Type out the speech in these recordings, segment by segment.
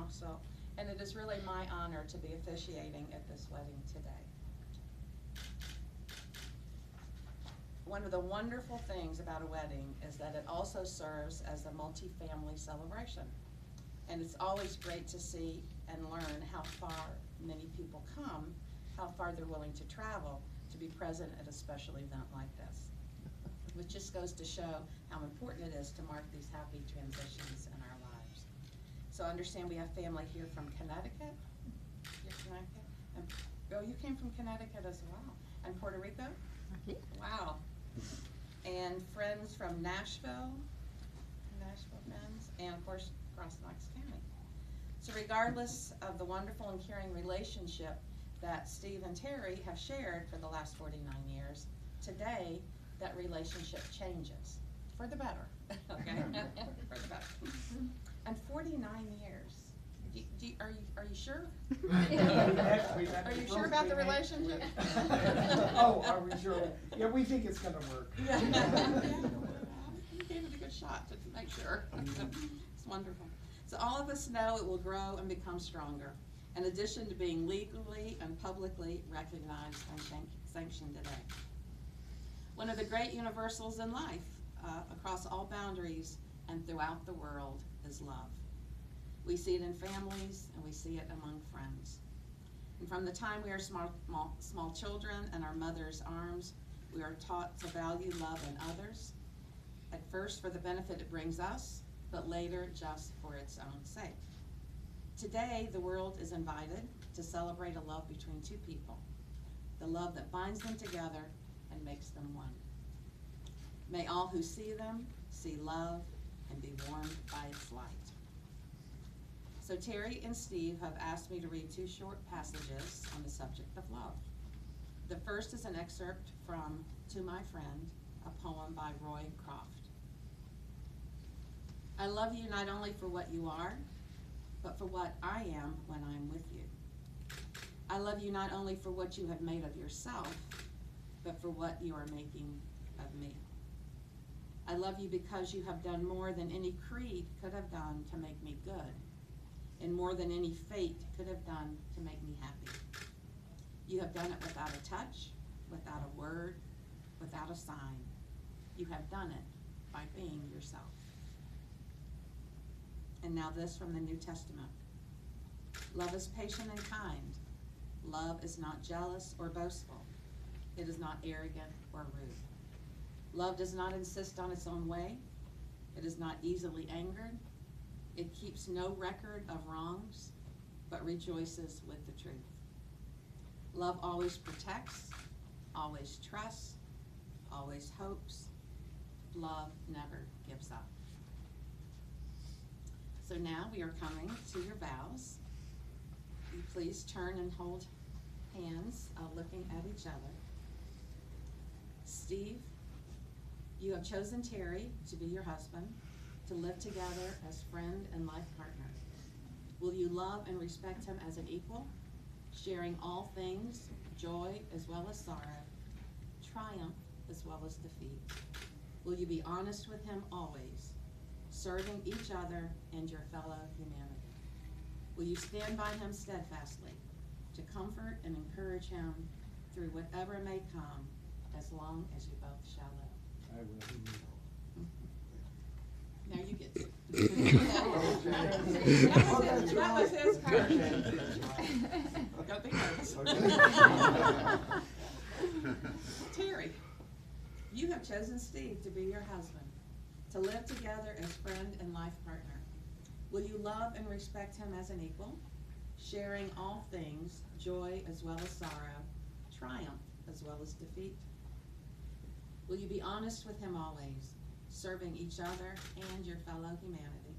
Knoxville, and it is really my honor to be officiating at this wedding today. One of the wonderful things about a wedding is that it also serves as a multi-family celebration. And it's always great to see and learn how far many people come, how far they're willing to travel to be present at a special event like this. Which just goes to show how important it is to mark these happy transitions in our lives. So I understand we have family here from Connecticut. You're Connecticut? And, oh, you came from Connecticut as well. And Puerto Rico? Wow. And friends from Nashville friends, and of course, across Knox County. So regardless of the wonderful and caring relationship that Steve and Terry have shared for the last 49 years, today, that relationship changes for the better, okay? For the better. And 49 years. Are you sure? Are you sure about the relationship? Oh, are we sure? Yeah, we think it's gonna work. Yeah. You gave it a good shot to make sure. It's wonderful. So all of us know it will grow and become stronger, in addition to being legally and publicly recognized and sanctioned today. One of the great universals in life, across all boundaries and throughout the world, is love. We see it in families, and we see it among friends. And from the time we are small children in our mother's arms, we are taught to value love in others, at first for the benefit it brings us, but later just for its own sake. Today, the world is invited to celebrate a love between two people, the love that binds them together and makes them one. May all who see them see love and be warmed by its light. So Terry and Steve have asked me to read two short passages on the subject of love. The first is an excerpt from To My Friend, a poem by Roy Croft. I love you not only for what you are, but for what I am when I'm with you. I love you not only for what you have made of yourself, but for what you are making of me. I love you because you have done more than any creed could have done to make me good, and more than any fate could have done to make me happy. You have done it without a touch, without a word, without a sign. You have done it by being yourself. And now this from the New Testament. Love is patient and kind. Love is not jealous or boastful. It is not arrogant or rude. Love does not insist on its own way. It is not easily angered. It keeps no record of wrongs, but rejoices with the truth. Love always protects, always trusts, always hopes. Love never gives up. So now we are coming to your vows. You please turn and hold hands, looking at each other. Steve, you have chosen Terry to be your husband, to live together as friend and life partner. Will you love and respect him as an equal, sharing all things, joy as well as sorrow, triumph as well as defeat? Will you be honest with him always, serving each other and your fellow humanity? Will you stand by him steadfastly, to comfort and encourage him through whatever may come, as long as you both shall live? I will. Now you get to. That was his part. Don't be nervous. Terry, you have chosen Steve to be your husband, to live together as friend and life partner. Will you love and respect him as an equal, sharing all things, joy as well as sorrow, triumph as well as defeat? Will you be honest with him always, serving each other and your fellow humanity?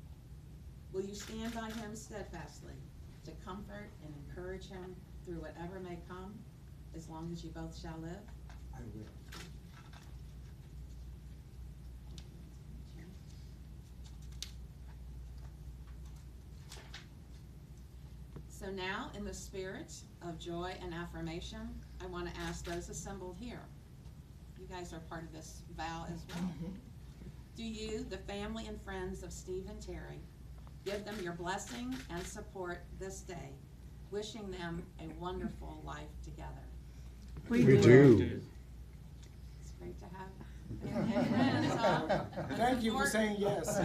Will you stand by him steadfastly, to comfort and encourage him through whatever may come, as long as you both shall live? I will. So now, in the spirit of joy and affirmation, I want to ask those assembled here. You guys are part of this vow as well. Do you, the family and friends of Steve and Terry, Give them your blessing and support this day, wishing them a wonderful life together. We do. It's great to have family and friends. Thank you for saying yes.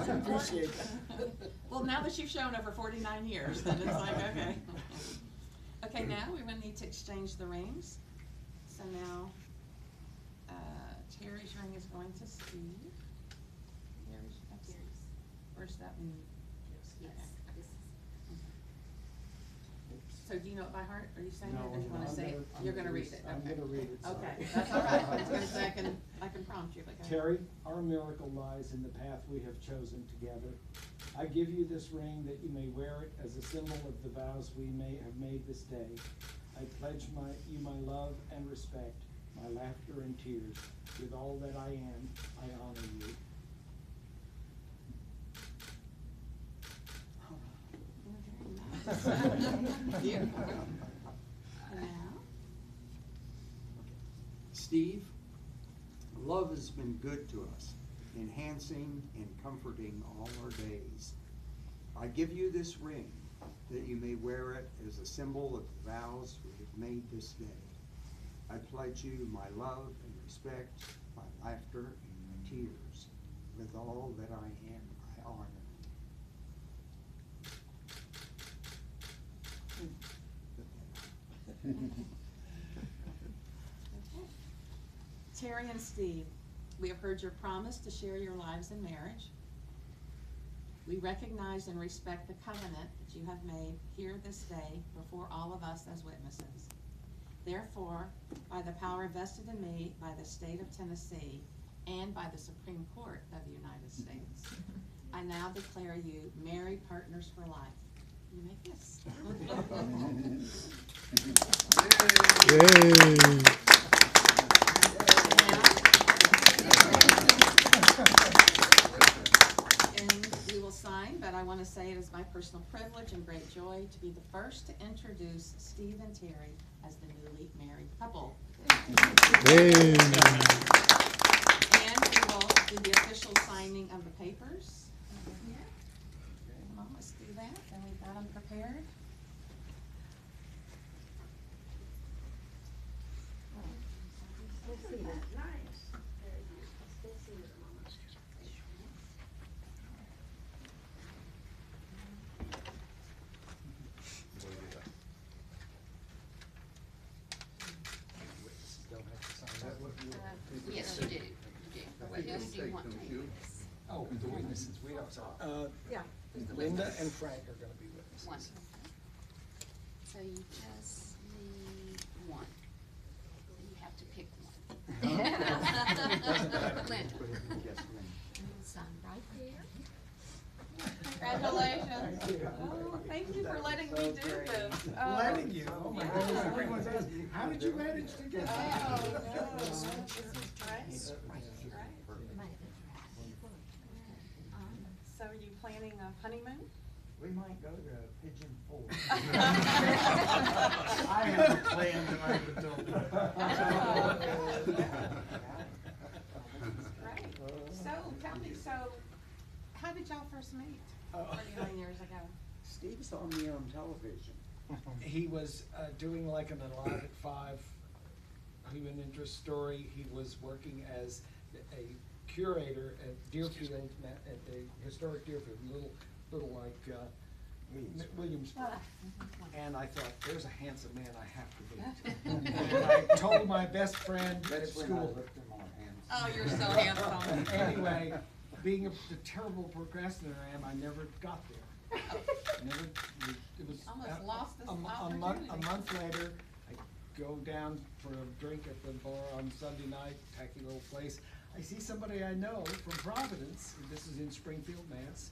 Appreciate that. Well, now that you've shown over 49 years, then it's like, okay. Okay, now we will need to exchange the rings. So now, Terry's ring is going to Steve. Where's that one? Yes, this is. So do you know it by heart? Are you saying No, it, or do you wanna I'm say it? gonna- You're gonna read it, I'm okay. gonna read it, sorry. Okay, that's all right. I was gonna say, I can prompt you, but go ahead. Terry, our miracle lies in the path we have chosen together. I give you this ring that you may wear it as a symbol of the vows we may have made this day. I pledge you my love and respect, my laughter and tears. With all that I am, I honor you. Beautiful. And now, Steve, love has been good to us, enhancing and comforting all our days. I give you this ring that you may wear it as a symbol of the vows we have made this day. I pledge you my love and respect, my laughter and my tears. With all that I am, I honor you. Terry and Steve, we have heard your promise to share your lives in marriage. We recognize and respect the covenant that you have made here this day before all of us as witnesses. Therefore, by the power vested in me by the state of Tennessee and by the Supreme Court of the United States, I now declare you married partners for life. You may kiss. Yay. And we will sign, but I want to say it is my personal privilege and great joy to be the first to introduce Steve and Terry as the newly married couple. Yay. And we will do the official signing of the papers. Come on, let's do that, and we've got them prepared. Yes, you do, you do. Who do you want to take this? Oh, the witnesses, we don't, Yeah. Linda and Frank are gonna be witnesses. One. So you just need one. You have to pick one. Linda. Sign right there. Congratulations. Thank you. Oh, thank you for letting me do this. Oh. Letting you, oh my goodness, everyone's asking, how did you manage to get that? Oh, no, this is great. So are you planning a honeymoon? We might go to Pigeon Forge. I haven't planned tonight until. Great. So, tell me, how did y'all first meet 49 years ago? Steve saw me on television. He was doing like an Alive at 5 human interest story. He was working as a curator at Deerfield, at the historic Deerfield, little like Williamsburg. And I thought, there's a handsome man I have to meet. And I told my best friend at That's when I school. looked him on hands. Oh, you're so handsome. Anyway, being the terrible procrastinator I am, I never got there. Never, it was. Almost lost this A opportunity. month later, I go down for a drink at the bar on Sunday night, tacky little place. I see somebody I know from Providence, and this is in Springfield, Mass.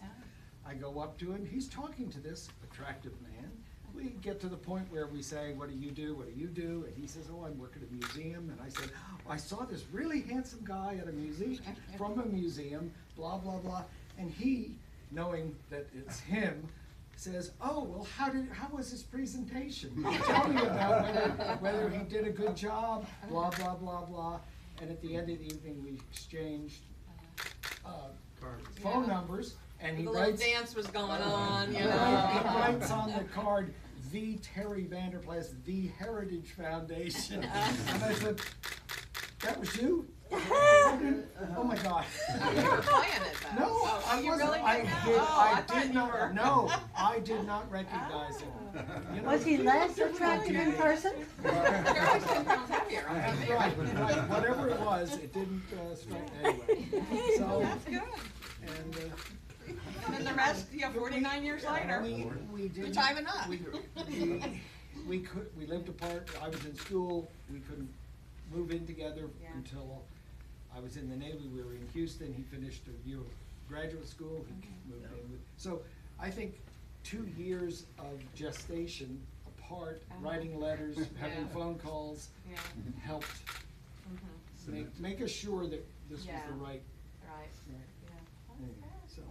I go up to him, he's talking to this attractive man. We get to the point where we say, what do you do, what do you do? And he says, oh, I'm working at a museum. And I said, oh, I saw this really handsome guy at a museum, from a museum, blah, blah, blah. And he, knowing that it's him, says, oh, well, how was his presentation? Tell me about whether he did a good job, blah, blah, blah, blah. And at the end of the evening, we exchanged phone numbers, And The he little writes, dance was going on, you he know. writes on the card, the Terry Vanderplas, the Heritage Foundation. And I said, that was you? Oh my God. You were playing it though. No, Oh, I you wasn't. really I did not? did, Oh, I thought did you were. not, no, I did not recognize him. You know, Was he less you're attractive in really person? You're like 10 pounds heavier. Right, whatever it was, it didn't strike, anyway. So, That's good. and, And then the rest, 49 years later. we did. You're timing up. We lived apart, I was in school, we couldn't move in together Yeah. until I was in the Navy, we were in Houston, he finished a year of graduate school, he moved in with, so I think 2 years of gestation apart, writing letters, having Yeah. phone calls, Yeah. helped Mhm. make us sure that this was Yeah. the right, Right. right, Yeah. anyway, so.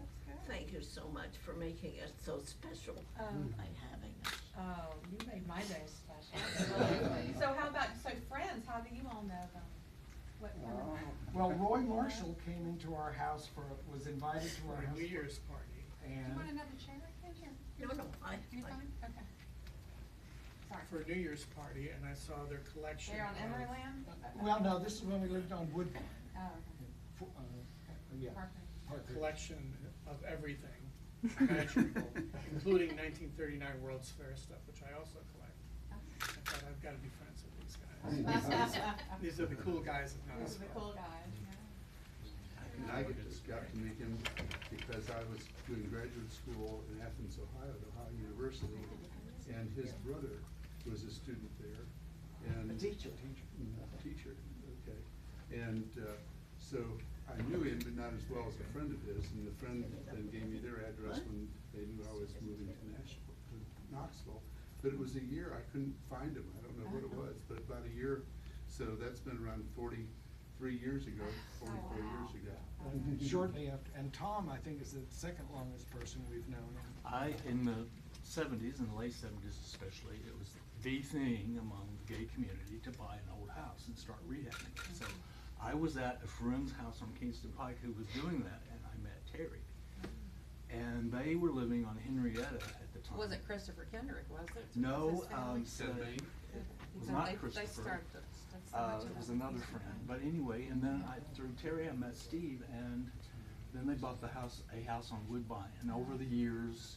Thank you so much for making it so special by having us. Oh, you made my day special. Absolutely. So how about, friends, how do you all know them? What kind of? Well, Roy Marshall came into our house was invited to our For a house. New Year's party. Do you want And, another chair? Here. No, You fine? Okay. Sorry. For a New Year's party, and I saw their collection. They're on of- Emeryland? well, no, this is when we lived on Woodbine. Oh, okay. Yeah. Parker. Parker. Collection of everything imaginable, including 1939 World's Fair stuff, which I also collect. I thought I've gotta be friends with these guys. These are the cool guys of Those are the Knoxville. cool guys, And I just got to meet him because I was doing graduate school in Athens, Ohio, at Ohio University. And his brother was a student there and. A teacher. Teacher, okay. And, so I knew him, but not as well as a friend of his. And the friend then gave me their address when they knew I was moving to Knoxville. But it was a year, I couldn't find him. I don't know what it was, but about a year. So that's been around 43 years ago, 44 years ago. And shortly after, and Tom, I think, is the second longest person we've known. In the 70s, in the late 70s especially, it was the thing among the gay community to buy an old house and start rehabbing it. So I was at a friend's house on Kingston Pike who was doing that, and I met Terry. And they were living on Henrietta at the time. Was it Christopher Kendrick, was it? No, Was his family? it was not They Christopher. started It was another friend, but anyway, and then through Terry I met Steve, and then they bought a house on Woodbine, and over the years,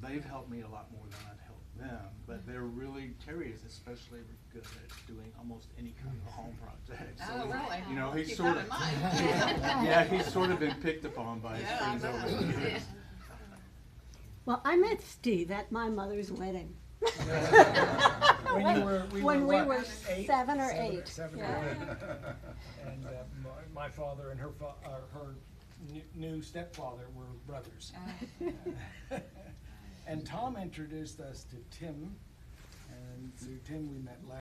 they've helped me a lot more than I've helped them, but they're really, Terry is especially good at doing almost any kind of home project. So, Oh, really? you know, he's Keep sort that of, in mind. yeah, he's sort of been picked upon by his Yeah, I friends over the bet. years. Well, I met Steve at my mother's wedding. When you were, When we what, were 8? 7 or 8. Seven or Yeah. 8. And my father and her new stepfather were brothers. And Tom introduced us to Tim, and through Tim we met Larry.